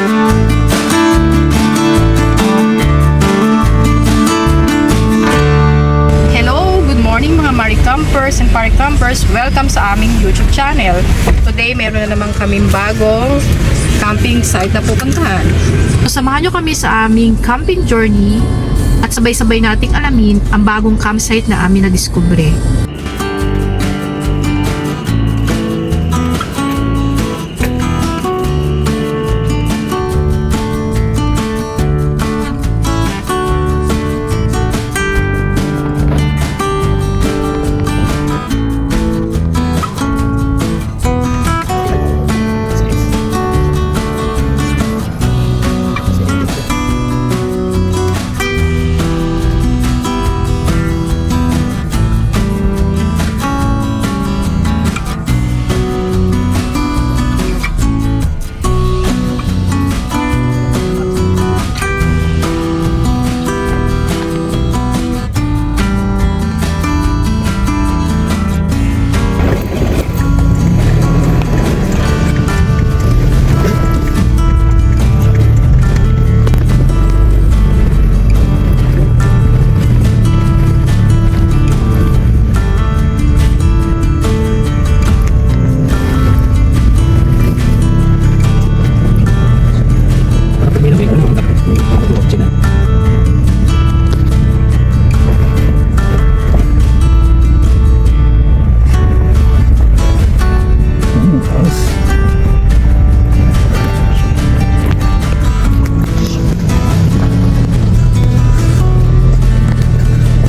Hello, good morning mga Maricampers and Paricampers. Welcome sa aming YouTube channel. Today, meron na naman kaming bagong camping site na pupuntahan. So, samahan nyo kami sa aming camping journey at sabay-sabay nating alamin ang bagong campsite na amin na-discover.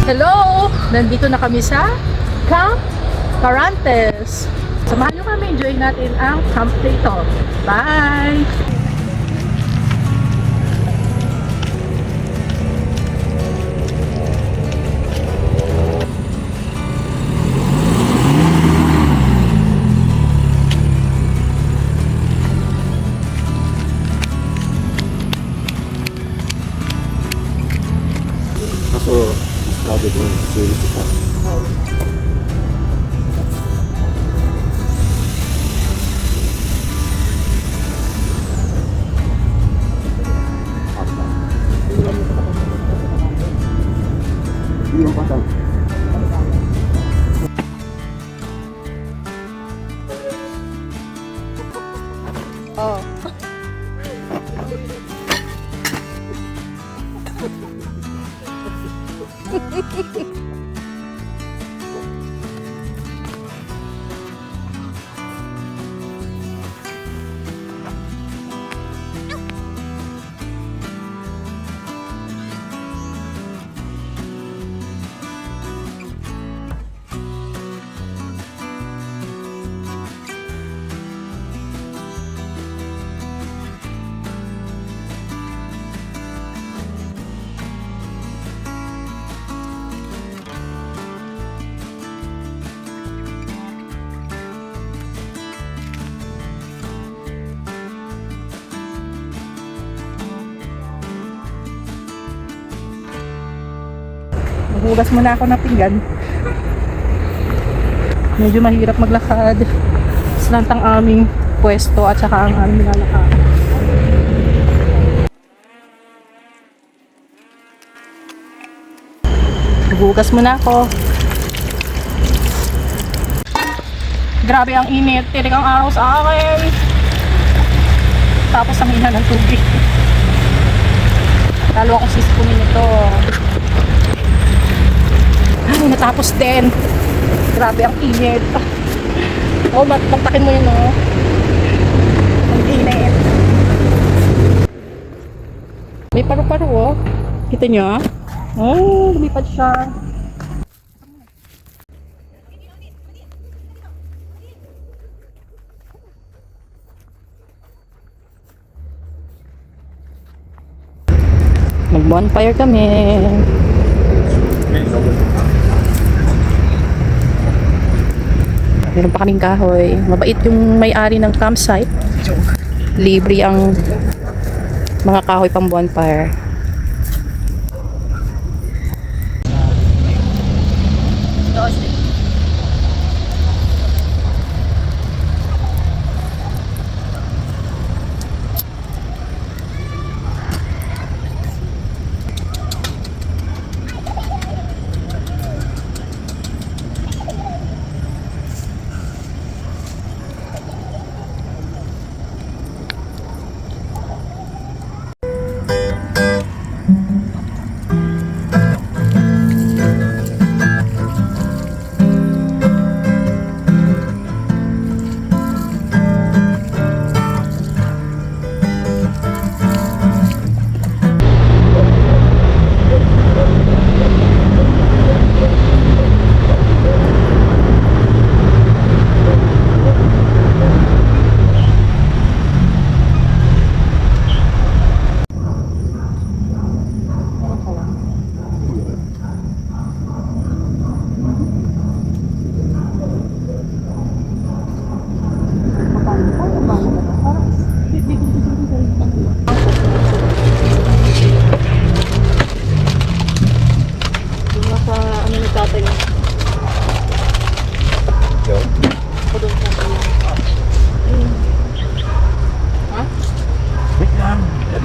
Hello! Nandito na kami sa Camp Carantes. Samahan nyo kami, enjoy natin ang camp dito. Bye! Kaso, grabe doon. Sulit ito. Yung pasang. Oh. Maghugas muna ako ng pinggan. Medyo mahirap maglakad. Slant ang aming pwesto at saka ang aming nilalakad. Maghugas muna ako. Grabe ang init. Tirik ang araw sa akin. Tapos ang ina ng tubig. Lalo akong sispunin ito. Ay, natapos din. Grabe ang init. Oh, magtakin mo yun, oh. Ang init. May paru-paro, oh. Kita nyo, ah? Oh, lumipad siya. Mag-bonfire kami. Meron pa kaming kahoy. Mabait yung may-ari ng campsite. Libre ang mga kahoy pang bonfire.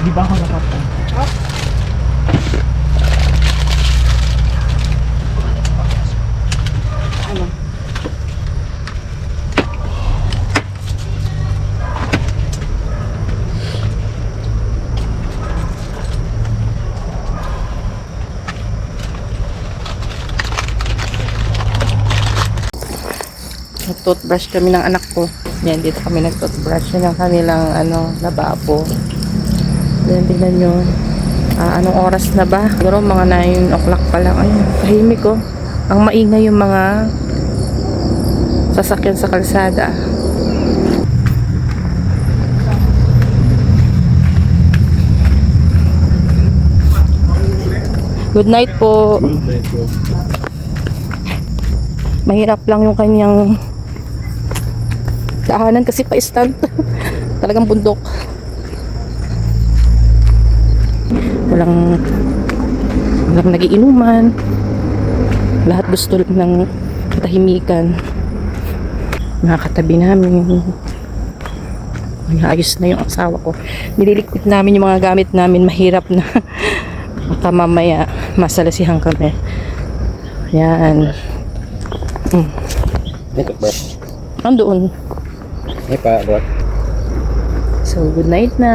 Di ba ako nakapag? Ano? Nag-toothbrush kami ng anak ko. Yan, dito kami nag-toothbrush. Yan ang kanilang, lababo. Yan, tingnan nyo. Anong oras na ba? Siguro mga 9 o'clock pa lang. Ayun, tahimik ko. Ang maingay yung mga sasakyan sa kalsada. Good night po. Mahirap lang yung kanyang daanan kasi pa-stand. Talagang bundok. Walang nagiinuman. Lahat gusto lang ng katahimikan. Nakakatabi namin. Ayos na yung asawa ko. Nililikpit namin yung mga gamit namin. Mahirap na. Baka mamaya masalasihan kami. Yan. Ito, brush. Andoon. Ay pa, brush. So, good night na.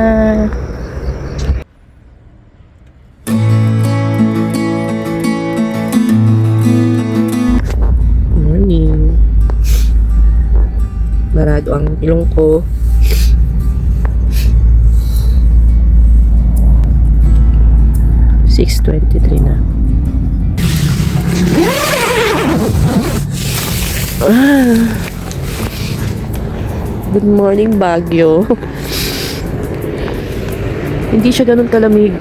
Morning. Barado ang ilong ko. $6:23 na. Good morning, Baguio. Hindi siya ganun kalamig.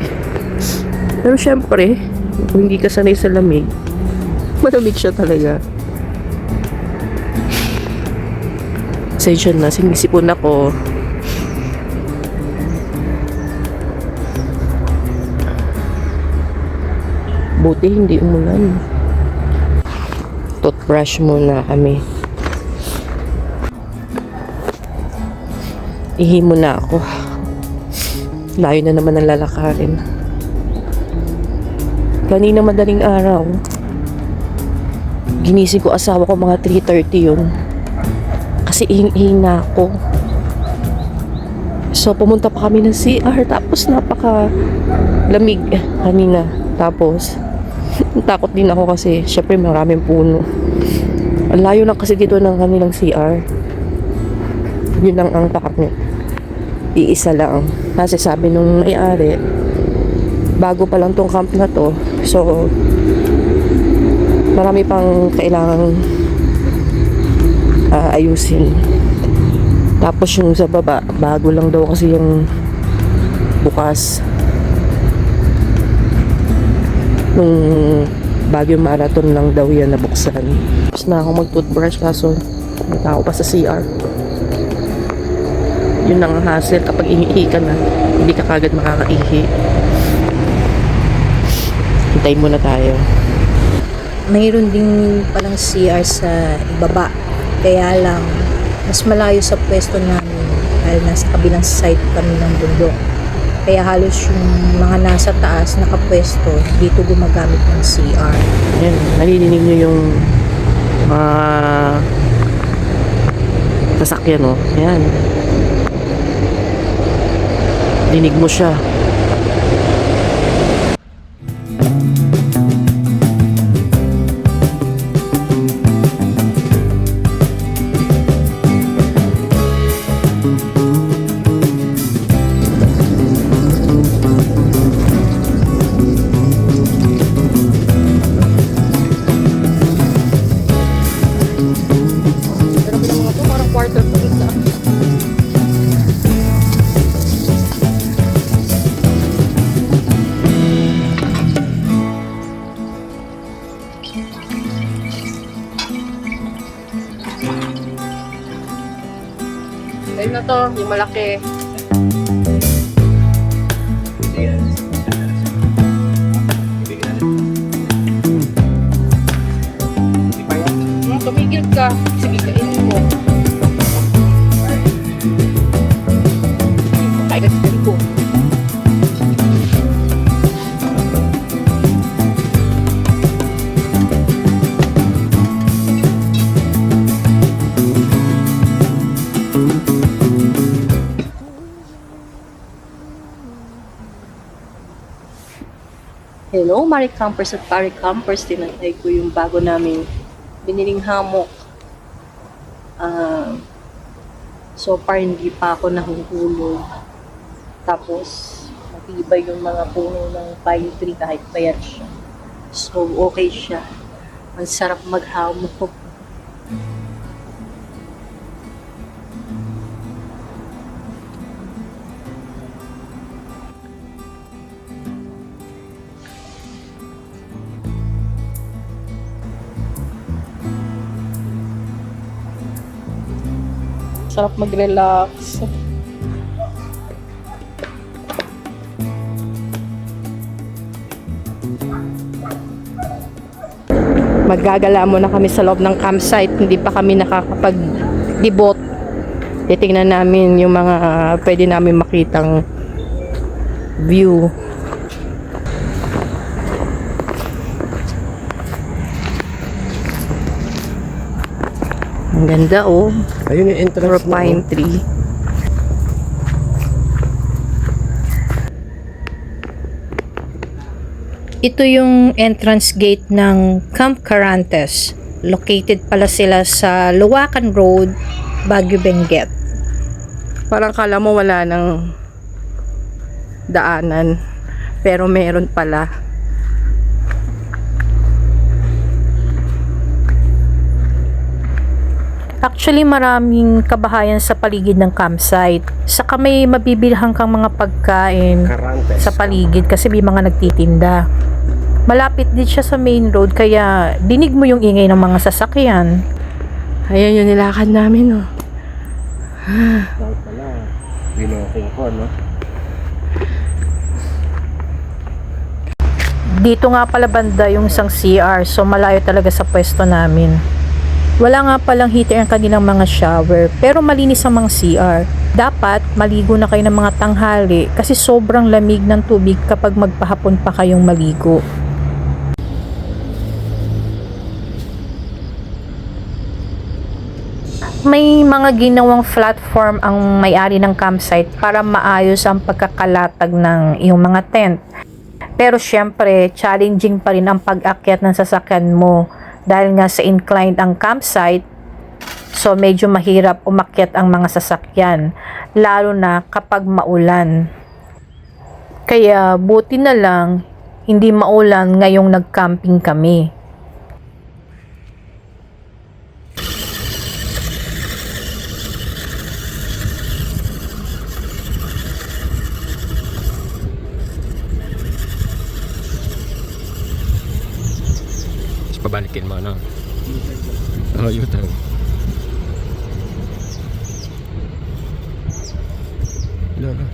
Pero syempre, kung hindi ka sanay sa lamig, malamig siya talaga. Pasensya na, sinisipon ako. Buti hindi umulan. Toothbrush muna kami. Ihi muna ako. Layo na naman ang lalakarin. Kanina madaling araw, ginising ko asawa ko mga 3:30 yun. Kasi ihing-ihing na ako. So pumunta pa kami ng CR, tapos napaka lamig kanina. Tapos takot din ako kasi syempre maraming puno. Ang layo lang kasi dito ng kanilang CR. Yun lang ang takot. Iisa lang. Kasi sabi nung may-ari, bago pa lang tong camp na to. So, marami pang kailangang ayusin. Tapos yung sa baba, bago lang daw kasi yung bukas. Nung Baguio Marathon lang daw yan nabuksan. Tapos na ako mag-toothbrush kaso nata ako pa sa CR. Yun ang hassle kapag ihi ka na, hindi ka kagad makakaihi. Hintayin muna tayo. Mayroon din palang CR sa ibaba. Kaya lang, mas malayo sa pwesto namin dahil nasa kabilang side kami ng bundok. Kaya halos yung mga nasa taas nakapwesto dito gumagamit ng CR. Ayan, nalilinig nyo yung sasakyan, no? Ayan. Dinig mo siya. Ayun na to, yung malaki. Tumigil ka. Sige, kainin mo. Kaya kasi ko. Hello, Mari Campers at Pari Campers. Tinatay ko yung bago namin biniling hammock. So far, hindi pa ako nahuhulog. Tapos, matibay yung mga puno ng pine tree kahit payat siya. So, okay siya. Ang sarap maghammock. Sarap mag-relax. Maggagala muna kami sa loob ng campsite. Hindi pa kami nakakapag-debot. Titingnan namin yung mga pwede namin makitang view. Ang ganda oh. Ayun yung Puro entrance na. pine tree. Ito yung entrance gate ng Camp Carantes. Located pala sila sa Luwakan Road, Baguio Benguet. Parang kala mo wala ng daanan. Pero meron pala. Actually, maraming kabahayan sa paligid ng campsite. Saka may mabibilhan kang mga pagkain Carantes. sa paligid kasi may mga nagtitinda. Malapit din siya sa main road kaya dinig mo yung ingay ng mga sasakyan. Ayan yung nilakad namin oh. Daw pala. Binoking ko, no? Dito nga pala banda yung isang CR, so malayo talaga sa pwesto namin. Wala nga palang heater ang kanilang mga shower, pero malinis ang mga CR. Dapat maligo na kayo ng mga tanghali kasi sobrang lamig ng tubig kapag magpahapon pa kayong maligo. May mga ginawang platform ang may-ari ng campsite para maayos ang pagkakalatag ng iyong mga tent. Pero syempre, challenging pa rin ang pag-akyat ng sasakyan mo dahil nga sa inclined ang campsite, so medyo mahirap umakyat ang mga sasakyan, lalo na kapag maulan. Kaya buti na lang, hindi maulan ngayong nag-camping kami. Pabalikin mo, no? Oh, U-turn. Lolo.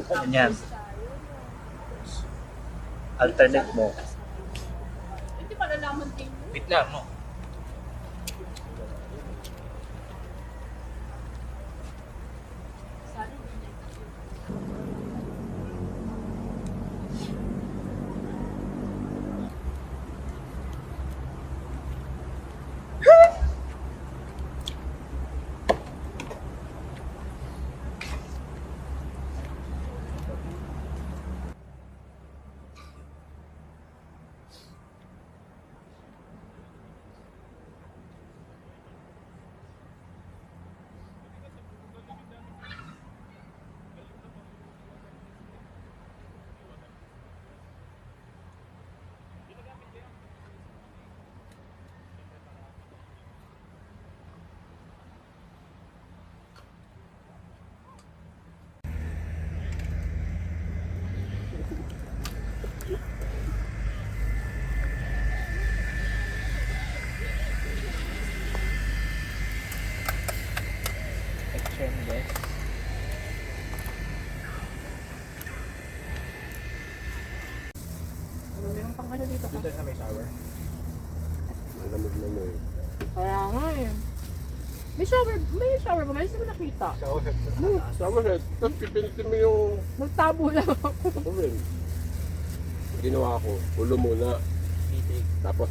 Ganyan. Alternate mo. Wait lang, no? Dito sa may shower. Lamig-lamig. Kaya nga eh. May shower ba? May sila nakita. Sama na. Tapos pipinti mo yung Nagtabo lang ako. rin. Ginawa ko, ulo muna. Tapos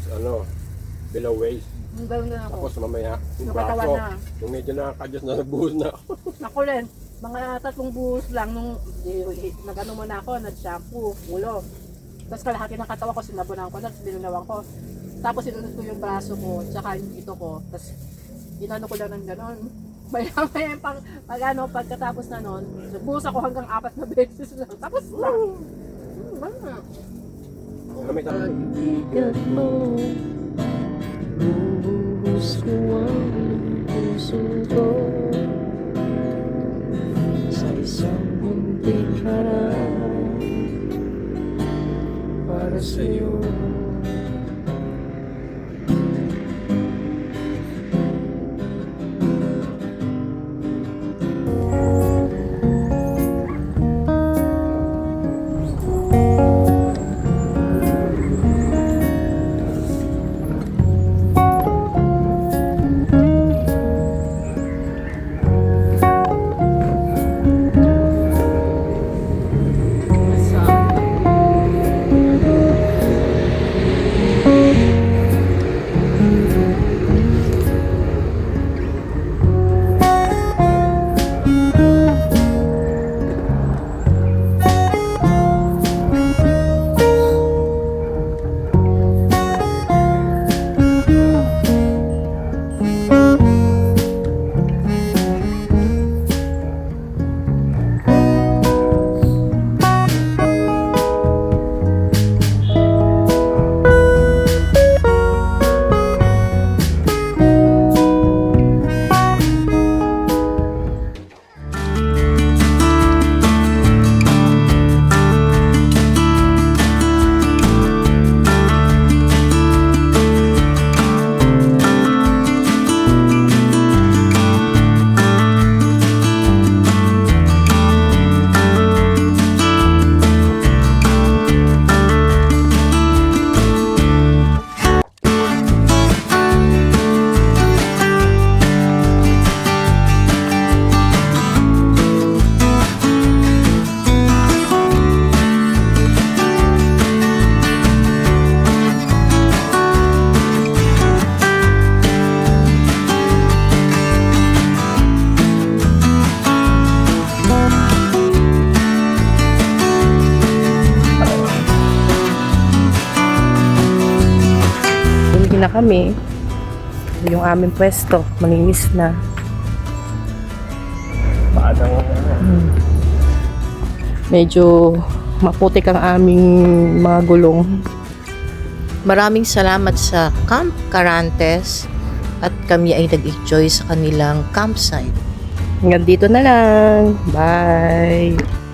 below waist. Ganun na ako. Tapos mamaya, yung Nakatawan braso. na. Yung medyo nakakadyos na nagbuhos na ako. Ako rin. Mga 3 buhos lang nung nag-ano muna ako, nag-shampoo, ulo. Tapos kalahati ng katawan ko, sinabunan ko na, binulawan ko. Tapos sinunod ko yung braso ko, tsaka yung ito ko. Tapos inano ko lang ng gano'n. Maya pagkatapos na nun, nagbuhos ako hanggang 4 na beses lang. Tapos lang. Banga. May Kaibigan mo, bubuhos ko ang puso ko sa isang munting harap para sa'yo. Na kami. Yung aming pwesto, malinis na. paadang Medyo maputik ang aming mga gulong. Maraming salamat sa Camp Carantes at kami ay nag-enjoy sa kanilang campsite. Hanggang dito na lang. Bye!